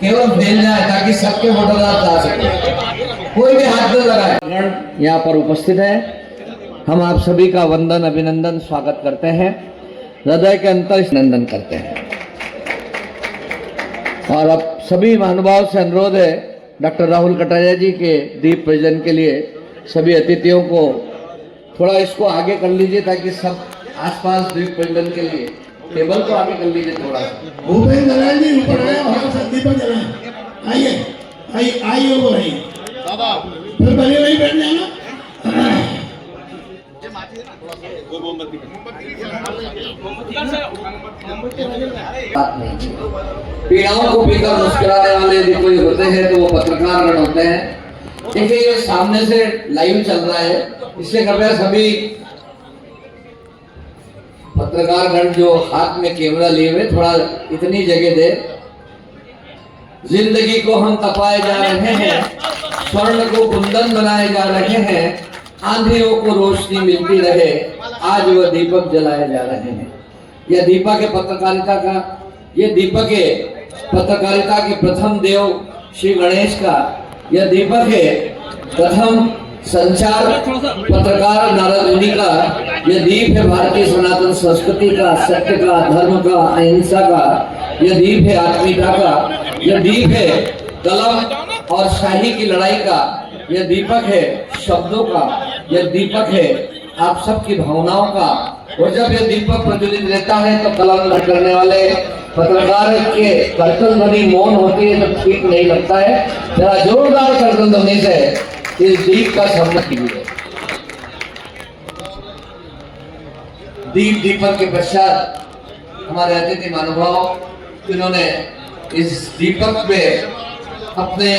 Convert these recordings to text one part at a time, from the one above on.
केवल फैल जाए ताकि सबके वोटर आप जा सके, कोई भी हाथ न लगाए। यहाँ पर उपस्थित है, हम आप सभी का वंदन अभिनंदन स्वागत करते हैं, हृदय के अंतर अभिनंदन करते हैं। और अब सभी महानुभाव से अनुरोध है, डॉक्टर राहुल कटारिया जी के दीप प्रज्वलन के लिए सभी अतिथियों को थोड़ा इसको आगे कर लीजिए ताकि सब आसपास दीप प्रज्वलन के लिए टेबल को आगे कर लीजिए थोड़ा सा। भूपेंद्र दलाल जी ऊपर आए और सब दीपक जलाएं। आइए आइए आइए ऊपर आइए बाबा, फिर पहले वहीं बैठ जाना। पीड़ाओं को पीकर मुस्कुराने वाले यदि कोई होते हैं तो वो पत्रकार गण होते हैं। देखिए ये सामने से लाइव चल रहा है, इसलिए कृपया सभी पत्रकार गण जो हाथ में कैमरा लिए हुए थोड़ा इतनी जगह दे। जिंदगी को हम तपाए जा रहे हैं, स्वर्ण को कुंदन बनाए जा रहे हैं, आंधियों को रोशनी मिलती रहे, आज वह दीपक जलाए जा रहे हैं। यह दीपक है पत्रकारिता का, यह दीपक है पत्रकारिता के प्रथम देव श्री गणेश का, यह दीपक है प्रथम संचार पत्रकार नारद मुनि का, यह दीप है भारतीय सनातन संस्कृति का, सत्य का, धर्म का, अहिंसा का, यह दीप है आत्मीयता का, यह दीप है कलम और शाही की लड़ाई का, यह दीपक है शब्दों का, यह दीपक है आप सबकी भावनाओं का। और जब यह दीपक प्रज्वलित रहता है तो कलम करने वाले पत्रकार के कर्तन ध्वनि मौन होती है तो ठीक नहीं लगता है। जरा जोरदार कर्तन ध्वनि से इस दीप का सम्मान कीजिए। दीप दीपक के पश्चात हमारे अतिथि महानुभाव जिन्होंने इस दीपक पे अपने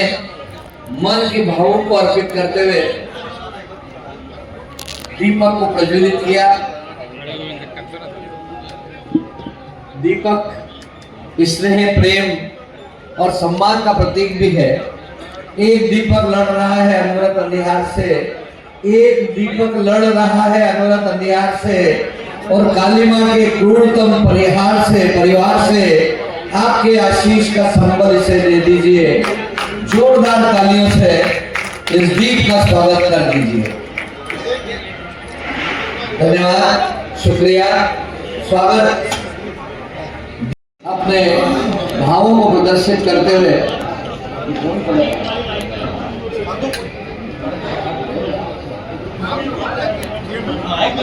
मन की भावों को अर्पित करते हुए दीपक को प्रज्वलित किया। दीपक स्नेह, प्रेम और सम्मान का प्रतीक भी है। एक दीपक लड़ रहा है अनवरत अंधियार से, एक दीपक लड़ रहा है अनवरत अंधियार से, और काली मां के क्रूरतम परिवार से आपके आशीष का संबल इसे दे दीजिए। जोरदार तालियों से इस दीप का स्वागत कर दीजिए। धन्यवाद, शुक्रिया, स्वागत। अपने भावों को प्रदर्शित करते हुए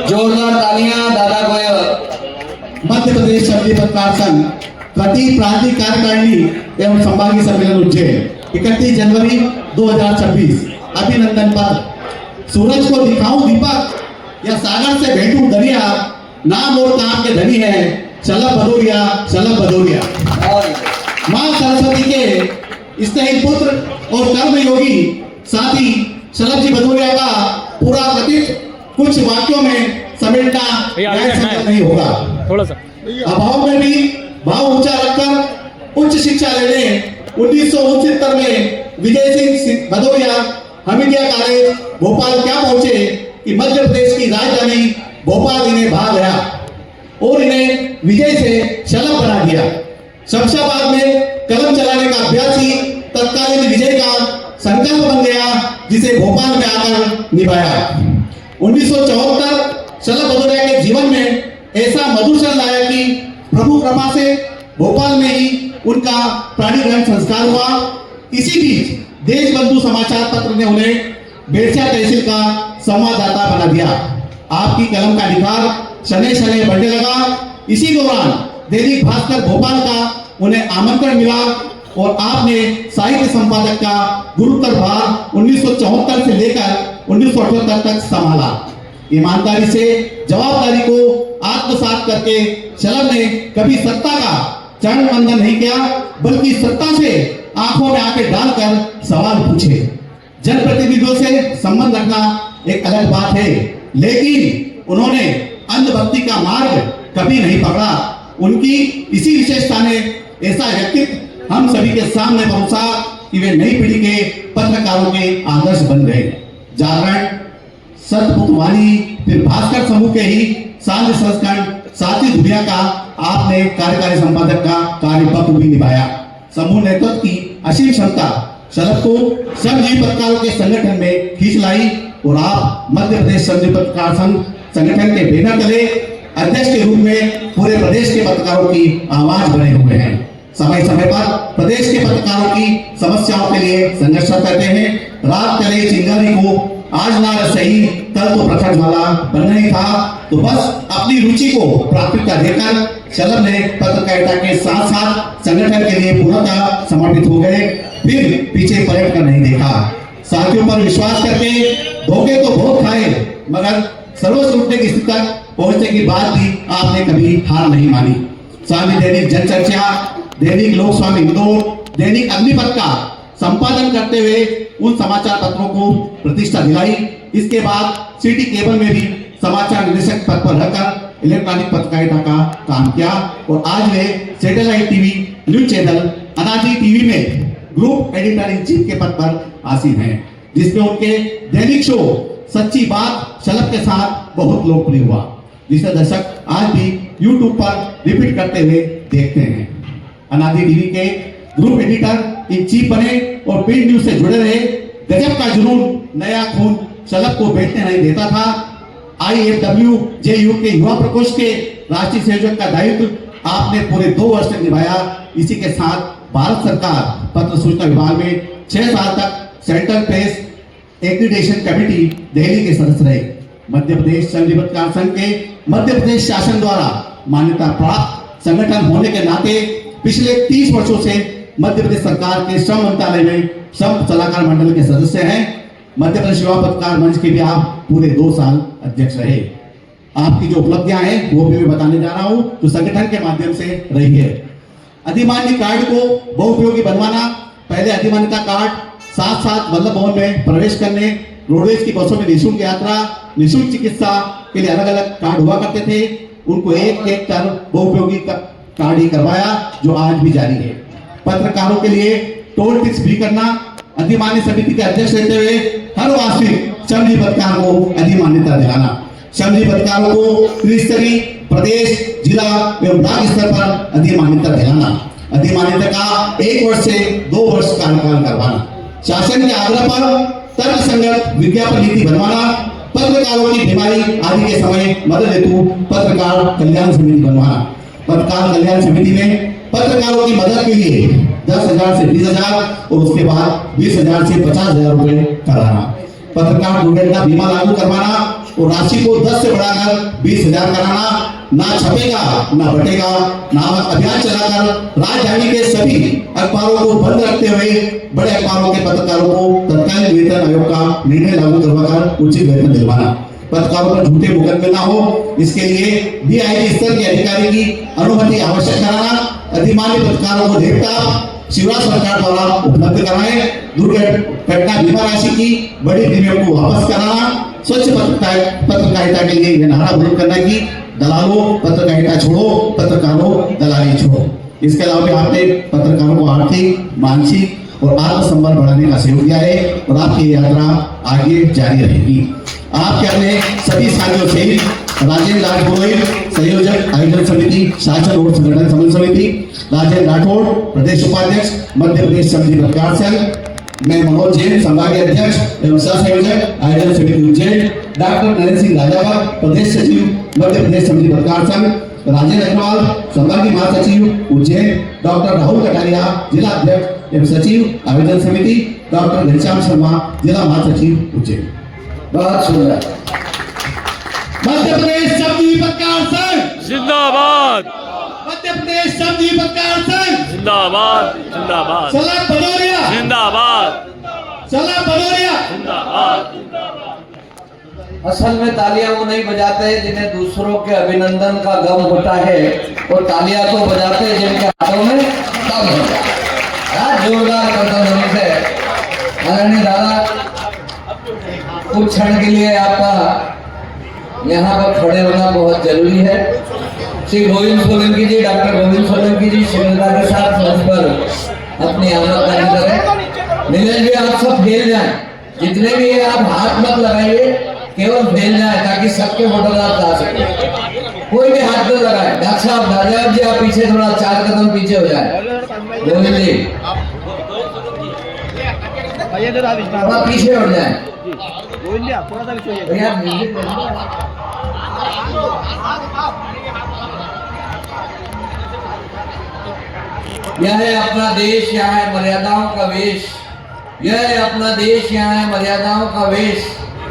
जोरदार तालियां दादा को। मध्य प्रदेश शब्दी पत्रकार संघ प्रति प्रांतीय कार्यकारिणी एवं संभागीय सम्मेलन उज्जैन 31 जनवरी 2026। अभिनंदन पत्र। सूरज को दिखाऊं दीपक या सागर से भेंटूं दरिया, नाम और काम के धनी है चलब भदौरिया, चलब भदौरिया। मां सरस्वती के स्नेही पुत्र और कर्म योगी साथी चलब जी भदौरिया का पूरा कथित कुछ वाक्यों में समेटना नहीं होगा। थोड़ा सा अभाव में भी भाव ऊंचा रखकर उच्च शिक्षा लेने 1969 में विजय सिंह भदौरिया हमीदिया कॉलेज भोपाल क्या पहुंचे कि मध्य प्रदेश की राजधानी भोपाल इन्हें भाग गया और इन्हें विजय से शलभ बना दिया। शमशाबाद में कलम चलाने का अभ्यास ही तत्कालीन विजय का संकल्प बन गया, जिसे भोपाल में आकर निभाया। 1974 शलभ भदौरिया के जीवन में ऐसा मधुर क्षण लाया कि प्रभु कृपा से भोपाल में ही उनका प्राणिग्रहण संस्कार हुआ। इसी बीच देशबंधु समाचार पत्र ने उन्हें बेरसिया तहसील का संवाददाता बना दिया। आपकी कलम का निखार शनै शनै बढ़ने लगा। इसी दौरान दैनिक भास्कर भोपाल का उन्हें आमंत्रण मिला और आपने साहित्य संपादक का गुरुतर भार 1974 से लेकर 1978 तक संभाला। ईमानदारी से जवाबदारी को आत्मसात करके शलभ ने कभी सत्ता का चरण वंदन नहीं किया, बल्कि सत्ता से आंखों में आंखें डालकर सवाल पूछे। जनप्रतिनिधियों से संबंध रखना एक अलग बात है, लेकिन उन्होंने अंधभक्ति का मार्ग कभी नहीं पकड़ा। उनकी इसी विशेषता ने ऐसा व्यक्तित्व हम सभी के सामने पहुंचा कि वे नई पीढ़ी के पत्रकारों के आदर्श बन गए। जागरण, सतपुतवाणी, फिर भास्कर समूह के ही सांझ संस्करण साथी दुनिया का आपने कार्यकारी संपादक का कार्यपत्र भी निभाया। समूह नेतृत्व की असीम क्षमता शलभ को श्रमजीवी पत्रकारों के संगठन में खींच लाई और आप मध्य प्रदेश श्रमजीवी पत्रकार संघ संगठन के बैनर तले अध्यक्ष के रूप में पूरे प्रदेश के पत्रकारों की आवाज बने हुए हैं। समय समय पर प्रदेश के पत्रकारों की समस्याओं के लिए संघर्ष करते हैं। रात चले चिंगारी को आज ना सही कल तो प्रखर ज्वाला बनना ही था, तो बस अपनी रुचि को प्राथमिकता देकर शलभ ने पत्रकारिता के साथ साथ संगठन के लिए पूर्णतः समर्पित हो गए। फिर पीछे पलट कर नहीं देखा। साथियों पर विश्वास करके धोखे तो बहुत खाए, मगर सर्वस्व लूटने की स्थिति तक पहुंचने की बात भी आपने कभी हार नहीं मानी। स्वामी दैनिक जनचर्चा, दैनिक लोक स्वामी इंदौर, दैनिक अग्निपथ का संपादन करते हुए उन समाचार पत्रों को प्रतिष्ठा दिलाई। इसके बाद सिटी केबल में भी समाचार निदेशक पद पर रहकर इलेक्ट्रॉनिक पत्रकारिता का काम किया और आज वे सैटेलाइट टीवी न्यूज चैनल अनाजी टीवी में ग्रुप एडिटर इन चीफ के पद पर आसीन हैं, जिसमें उनके दैनिक शो सच्ची बात शलभ के साथ बहुत लोकप्रिय हुआ, जिसे दर्शक आज भी यूट्यूब पर रिपीट करते हुए देखते हैं। अनाजी टीवी के ग्रुप एडिटर इन चीफ बने और प्रिंट न्यूज से जुड़े रहे। गजब का जुनून, नया खून शलभ को बैठने नहीं देता था। IFWJU के युवा प्रकोष्ठ के राष्ट्रीय संयोजक का दायित्व आपने पूरे 2 वर्ष तक निभाया। इसी के साथ भारत सरकार पत्र सूचना विभाग में 6 साल तक central press accreditation committee Delhi के सदस्य रहे। मध्य प्रदेश श्रमजीवी पत्रकार संघ के मध्य प्रदेश शासन द्वारा मान्यता प्राप्त संगठन होने के नाते पिछले 30 वर्षों से मध्य प्रदेश सरकार के श्रम मंत्रालय में श्रम सलाहकार मंडल के सदस्य हैं। मध्य प्रदेश युवा पत्रकार मंच के भी आप पूरे 2 साल अध्यक्ष रहे। आपकी जो उपलब्धियां हैं वो भी मैं बताने जा रहा हूं, जो संगठन के माध्यम से रही है। अधिमान्य कार्ड को बहुउपयोगी बनवाना। पहले अधिमान्यता कार्ड साथ साथ वल्लभ भवन में प्रवेश करने, रोडवेज की बसों में निःशुल्क यात्रा, निःशुल्क चिकित्सा के लिए अलग अलग कार्ड हुआ करते थे। उनको एक एक कर बहुउपयोगी कार्ड ही करवाया, जो आज भी जारी है। पत्रकारों के लिए टोल टैक्स फ्री करना। अधिमान्य समिति के अध्यक्ष रहते हुए हर वास्तविक श्रमजीवी पत्रकार को अधिमान्यता दिलाना। श्रमजीवी पत्रकारों को त्रिस्तरीय प्रदेश, जिला एवं ब्लॉक स्तर पर अधिमान्यता दिलाना। अधिमान्यता का 1 वर्ष से 2 वर्ष कार्यकाल करवाना। शासन के आग्रह पर तर्कसंगत विज्ञापन नीति बनवाना। पत्रकारों की बीमारी आदि के समय मदद हेतु पत्रकार कल्याण समिति बनवाना। पत्रकार कल्याण समिति में पत्रकारों की मदद के लिए 10,000 से 20,000 और उसके बाद 20,000 से 50,000 रुपए कराना। पत्रकार दुर्घटना बीमा लागू करवाना और राशि को 10 से बढ़ाकर 20,000 कराना। ना छपेगा ना बटेगा नामक अभियान चलाकर राजधानी के सभी अखबारों को बंद रखते हुए बड़े अखबारों के पत्रकारों को तत्कालीन वेतन आयोग का निर्णय लागू करवाकर उचित वेतन दिलवाना। पत्रकारों पर झूठे मुकदमे ना हो, इसके लिए DIG स्तर के अधिकारी की अनुमति आवश्यक कराना। अधिमान्य पत्रकारों को देवता शिवराज सरकार द्वारा उपलब्ध कराएं। दुर्घटना बीमा राशि की बड़ी प्रीमियम को वापस कराना। स्वच्छ पत्रकारिता के लिए यह नारा बुलंद करना कि दलालों पत्रकारिता छोड़ो, पत्रकारों दलाली छोड़ो। इसके अलावा भी आपने पत्रकारों को आर्थिक, मानसिक और आत्मसंबल बढ़ाने का सहयोग दिया है और आपकी यात्रा आगे जारी रहेगी। आपके अपने सभी साथियों से राजेंद्र राजपुरोहित, संयोजक आयोजन समिति, शासन और संगठन समन्वय समिति, राजेंद्र राठौड़, प्रदेश उपाध्यक्ष, मध्य प्रदेश श्रमजीवी पत्रकार संघ, मैं मनोज जैन, संभागीय अध्यक्ष एवं सह संयोजक आयोजन समिति उज्जैन, डॉक्टर नरेंद्र सिंह राजावर, प्रदेश सचिव, मध्य प्रदेश श्रमजीवी पत्रकार संघ, राजेंद्र अग्रवाल, संभागीय महासचिव उज्जैन, डॉक्टर राहुल कटारिया, जिला अध्यक्ष एवं सचिव आयोजन समिति, डॉक्टर घनश्याम शर्मा, जिला महासचिव उज्जैन। बहुत सुंदर। मध्य प्रदेश श्रमजीवी पत्रकार संघ जिंदाबाद। मध्य प्रदेश श्रमजीवी पत्रकार संघ जिंदाबाद जिंदाबाद। शलभ भदौरिया जिंदाबाद। शलभ भदौरिया जिंदाबाद। असल में तालियां वो नहीं बजाते हैं जिन्हें दूसरों के अभिनंदन का गम होता है, और तालियां तो बजाते हैं जिनके हाथों में दम होता है। जोरदार करतब से आदरणीय दादा, कुछ क्षण के लिए आपका यहाँ पर खड़े होना बहुत जरूरी है। श्री गोविंद सोलंकी जी, डॉक्टर गोविंद सोलंकी जी शीघ्रता के साथ मंच पर अपनी आमद करने करें। नीलेश जी, आप सब फैल जाएं, जितने भी हैं आप हाथ मत लगाइए, केवल फैल जाए ताकि सबके फोटोग्राफ आ सके। कोई भी हाथ न लगाए। डॉक्टर साहब, राजा जी आप पीछे थोड़ा 4 कदम पीछे हो जाए। गोविंद जी थोड़ा पीछे हट जाए भैया, म्यूजिक यह है अपना देश, यहाँ है मर्यादाओं का वेश। यह है अपना देश, यहाँ है मर्यादाओं का वेश।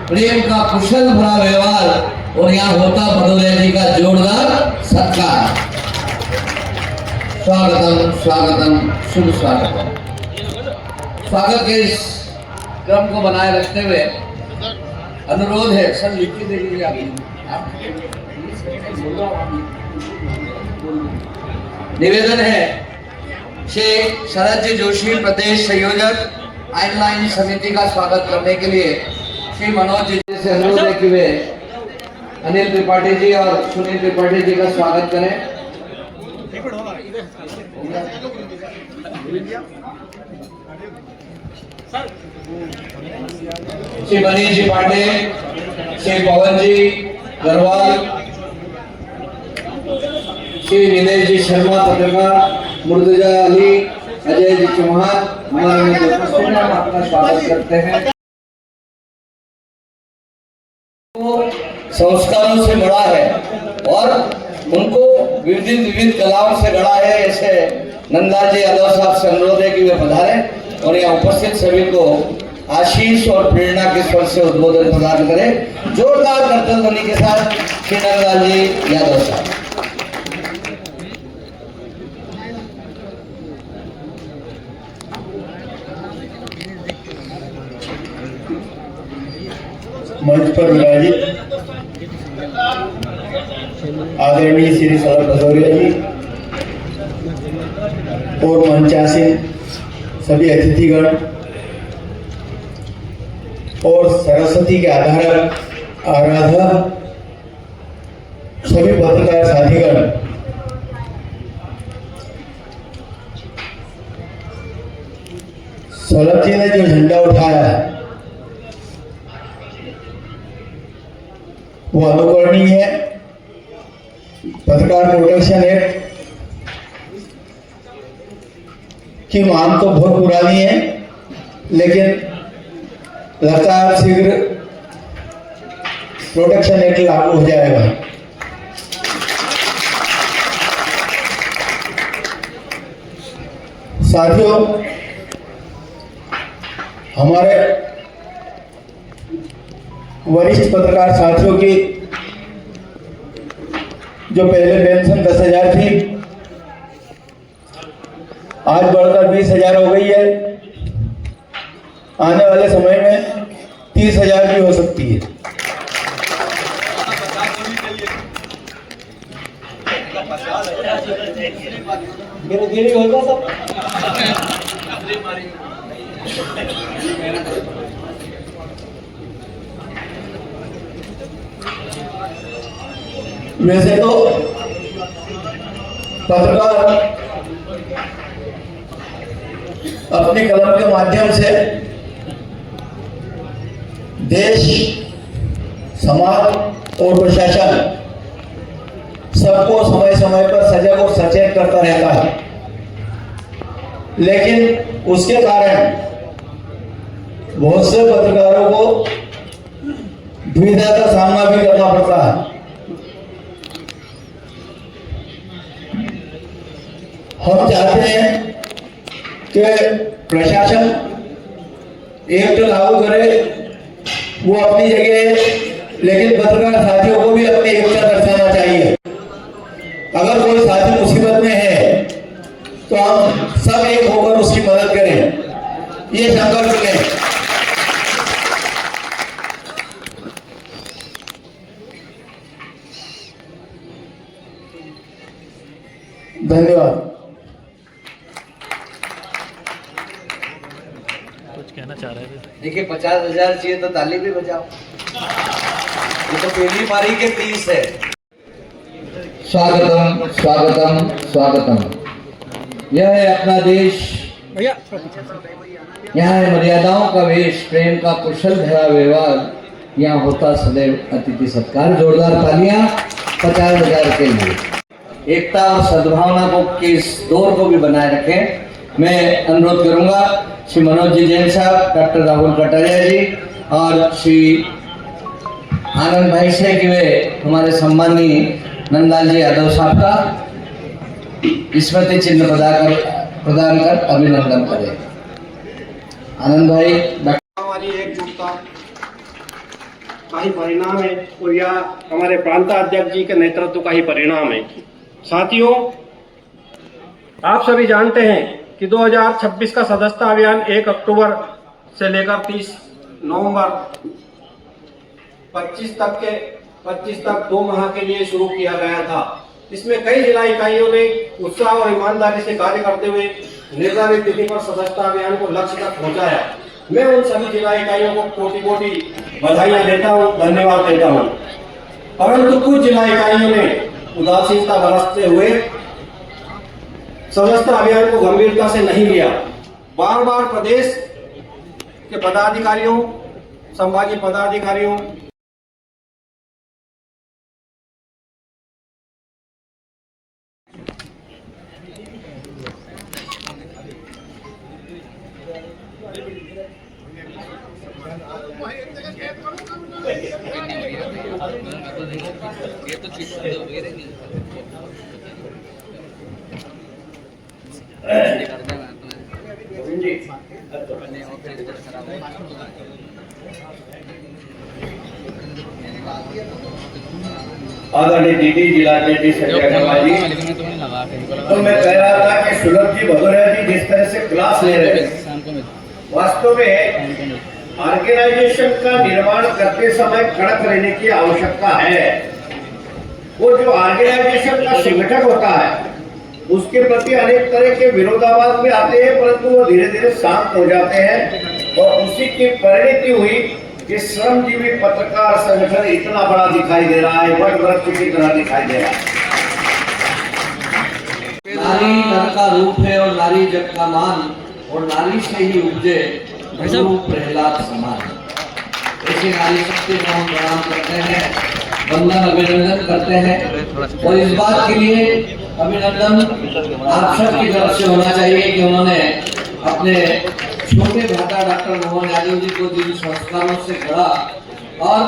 प्रेम का कुशल भरा व्यवहार और यहाँ होता भदौरिया जी का जोरदार सत्कार। स्वागतम स्वागतम, शुभ स्वागतम। स्वागत के इस क्रम को बनाए रखते हुए अनुरोध है, सर लिख के देखिए आप। निवेदन है, श्री शरद जी जोशी प्रदेश संयोजक आइनलाइन समिति का स्वागत करने के लिए श्री मनोज जी से अनुरोध है कि वे अनिल त्रिपाठी जी और सुनील त्रिपाठी जी का स्वागत करें। श्री मनीष जी पांडे, श्री पवन जी गरवाल, श्री नीलेश जी शर्मा पत्रकार, मुर्तजा अली, अजय जी चौहान हमारे में उपस्थित हैं, हम आपका स्वागत करते हैं। संस्कारों से बड़ा है और उनको विविध कलाओं से गढ़ा है। ऐसे नंदलाल जी यादव साहब से अनुरोध है कि वे पधारें और यहाँ उपस्थित सभी को आशीष और प्रेरणा के स्वर से उद्बोधन प्रदान करें। जोरदार करतल ध्वनि के साथ श्री नंदलाल जी यादव साहब। मंच पर विराजित आदरणीय श्री शरद भदौरिया जी और मंचासीन सभी अतिथिगण और सरस्वती के आराधक सभी पत्रकार साथीगण, शरद जी ने जो झंडा उठाया है वो अनुकरणीय है। पत्रकार प्रोटेक्शन एक्ट की मांग तो बहुत पुरानी है, लेकिन लगता है शीघ्र प्रोटेक्शन एक्ट लागू हो जाएगा। साथियों, हमारे वरिष्ठ पत्रकार साथियों की जो पहले पेंशन 10,000 थी, आज बढ़कर 20,000 हो गई है। आने वाले समय में 30,000 भी हो सकती है। होगा सब। वैसे तो पत्रकार अपने कलम के माध्यम से देश, समाज और प्रशासन सबको समय समय पर सजग और सचेत करता रहता है, लेकिन उसके कारण बहुत से पत्रकारों को दुविधा का सामना भी करना पड़ता है। हम चाहते हैं कि प्रशासन एक्ट लागू करे, वो अपनी जगह है, लेकिन पत्रकार साथियों को भी अपनी एकता दर्शाना चाहिए। अगर कोई साथी मुसीबत में है तो हम सब एक होकर उसकी मदद करें, ये संकल्प लें। धन्यवाद। कुछ कहना चाह रहे थे? देखिए 50,000 चाहिए तो ताली भी बजाओ। ये तो पहली पारी के 30 है। स्वागतम स्वागतम स्वागतम। यह है अपना देश, यहाँ है मर्यादाओं का वेश। प्रेम का कुशल भरा व्यवहार, यहाँ होता सदैव अतिथि सत्कार। जोरदार तालियां 50,000 के लिए। एकता और सद्भावना को के इस दौर को भी बनाए रखें मैं अनुरोध करूंगा श्री मनोज जी जैन साहब, डॉक्टर राहुल कटारिया जी और श्री आनंद भाई से कि वे हमारे सम्मानी नंदलाल जी यादव साहब का स्मृति चिन्ह प्रदान कर अभिनंदन करें। आनंद भाई। हमारी एकजुटता का ही परिणाम है और यह हमारे प्रांत अध्यक्ष जी के नेतृत्व का ही परिणाम है। साथियों, आप सभी जानते हैं कि 2026 का सदस्यता अभियान 1 अक्टूबर से लेकर 30 नवंबर 25 तक 2 माह के लिए शुरू किया गया था। इसमें कई जिला इकाइयों ने उत्साह और ईमानदारी से कार्य करते हुए निर्धारित तिथि पर सदस्यता अभियान को लक्ष्य तक पहुंचाया। मैं उन सभी जिला इकाइयों को कोटि कोटि बधाइयां देता हूं, धन्यवाद देता हूं। परंतु कुछ जिला इकाइयों ने उदासीनता बरतते हुए सदस्यता अभियान को गंभीरता से नहीं लिया। बार बार प्रदेश के पदाधिकारियों, संभागीय पदाधिकारियों आदरणीय दीदी जिलाध्यक्ष संजय अग्रवाल जी, तो मैं कह रहा था कि सुलभ जी भदौरिया जी जिस तरह से क्लास ले रहे हैं, वास्तव में ऑर्गेनाइजेशन का निर्माण करते समय कड़क रहने की आवश्यकता है। वो जो ऑर्गेनाइजेशन का संगठन होता है उसके प्रति अनेक तरह के विरोधाभास भी आते हैं, परंतु वो धीरे धीरे शांत हो जाते हैं और उसी की परिणति हुई कि श्रमजीवी पत्रकार संगठन इतना बड़ा दिखाई दे रहा है, वट वृक्ष की तरह दिखाई दे रहा है। नारी नर का रूप है और नारी जग का मान, और नारी से ही उपजे गुरु प्रहलाद समान। ऐसे नारी शक्ति को हम प्रणाम करते हैं, वंदन अभिनंदन करते हैं। और इस बात के लिए अभिनंदन आप सब की तरफ से होना चाहिए कि उन्होंने अपने छोटे भ्राता डॉक्टर मोहन यादव जी को जिन संस्कारों से गढ़ा और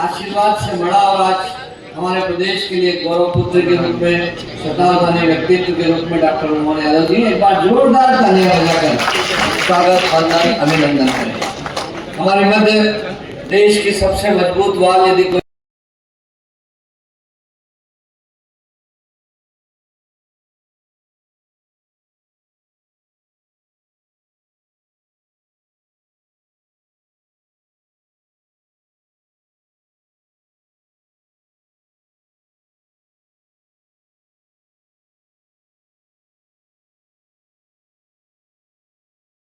आशीर्वाद से मढ़ा और आज हमारे प्रदेश के लिए गौरव पुत्र के रूप में शताब्दी व्यक्तित्व के रूप में डॉक्टर मोहन यादव जी, एक बार जोरदार तालियां बजाकर स्वागत वंदन अभिनंदन करें। हमारे मध्य देश की सबसे मजबूत वाल यदि